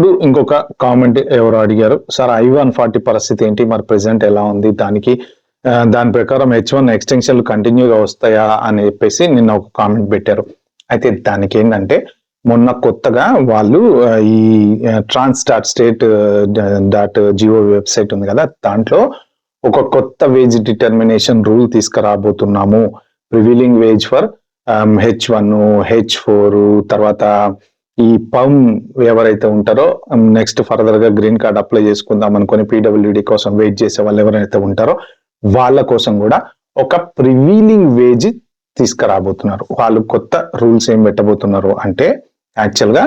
ఇప్పుడు ఇంకొక కామెంట్ ఎవరు అడిగారు, సార్ I-140 పరిస్థితి ఏంటి, మరి ప్రెసెంట్ ఎలా ఉంది, దాని ప్రకారం H1 ఎక్స్టెన్షన్లు కంటిన్యూగా వస్తాయా అని చెప్పేసి నిన్న ఒక కామెంట్ పెట్టారు. అయితే దానికి ఏంటంటే మొన్న కొత్తగా వాళ్ళు ఈ trans.state.gov వెబ్సైట్ ఉంది కదా, దాంట్లో ఒక కొత్త వేజ్ డిటర్మినేషన్ రూల్ తీసుకురాబోతున్నాము. Prevailing wage for H1, H4, తర్వాత ఈ పమ్ ఎవరైతే ఉంటారో నెక్స్ట్ ఫర్దర్ గా గ్రీన్ కార్డ్ అప్లై చేసుకుందాం అనుకుని PWD కోసం వెయిట్ చేసే వాళ్ళు ఎవరైతే ఉంటారో వాళ్ళ కోసం కూడా ఒక ప్రివీలింగ్ వేజ్ తీసుకురాబోతున్నారు. వాళ్ళు కొత్త రూల్స్ ఏం పెట్టబోతున్నారు అంటే, యాక్చువల్ గా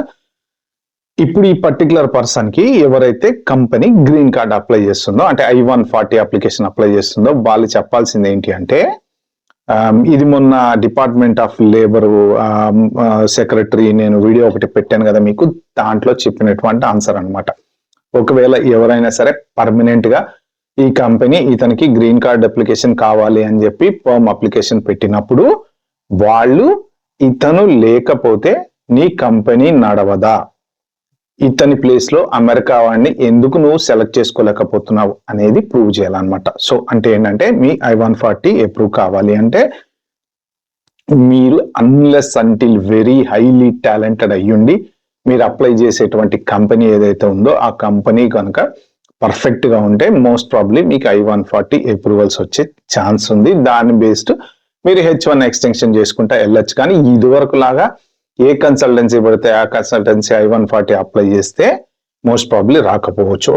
ఇప్పుడు ఈ పర్టికులర్ పర్సన్ కి ఎవరైతే కంపెనీ గ్రీన్ కార్డ్ అప్లై చేస్తుందో, అంటే I-140 అప్లికేషన్ అప్లై చేస్తుందో, వాళ్ళు చెప్పాల్సింది ఏంటి అంటే, ఇది మొన్న డిపార్ట్మెంట్ ఆఫ్ లేబర్ సెక్రటరీ నేను వీడియో ఒకటి పెట్టాను కదా మీకు, దాంట్లో చెప్పినటువంటి ఆన్సర్ అన్నమాట. ఒకవేళ ఎవరైనా సరే పర్మనెంట్ గా ఈ కంపెనీ ఇతనికి గ్రీన్ కార్డ్ అప్లికేషన్ కావాలి అని చెప్పి ఫామ్ అప్లికేషన్ పెట్టినప్పుడు, వాళ్ళు ఇతను లేకపోతే నీ కంపెనీ నడవదా, ఇతని ప్లేస్ లో అమెరికా వాడిని ఎందుకు నువ్వు సెలెక్ట్ చేసుకోలేకపోతున్నావు అనేది ప్రూవ్ చేయాలన్నమాట. సో అంటే ఏంటంటే, మీ I-140 అప్రూవ్ కావాలి అంటే మీరు unless until very highly talented అయ్యుండి మీరు అప్లై చేసేటువంటి కంపెనీ ఏదైతే ఉందో ఆ కంపెనీ కనుక పర్ఫెక్ట్ గా ఉంటే మోస్ట్ ప్రాబ్లీ మీకు I-140 అప్రూవల్స్ వచ్చే ఛాన్స్ ఉంది. దాని బేస్డ్ మీరు H1 ఎక్స్టెన్షన్ చేసుకుంటా వెళ్ళొచ్చు. కానీ ఇదివరకు లాగా ఏ కన్సల్టెన్సీ పడితే ఆ కన్సల్టెన్సీ I-140 అప్లై చేస్తే మోస్ట్ ప్రాబ్లీ రాకపోవచ్చు.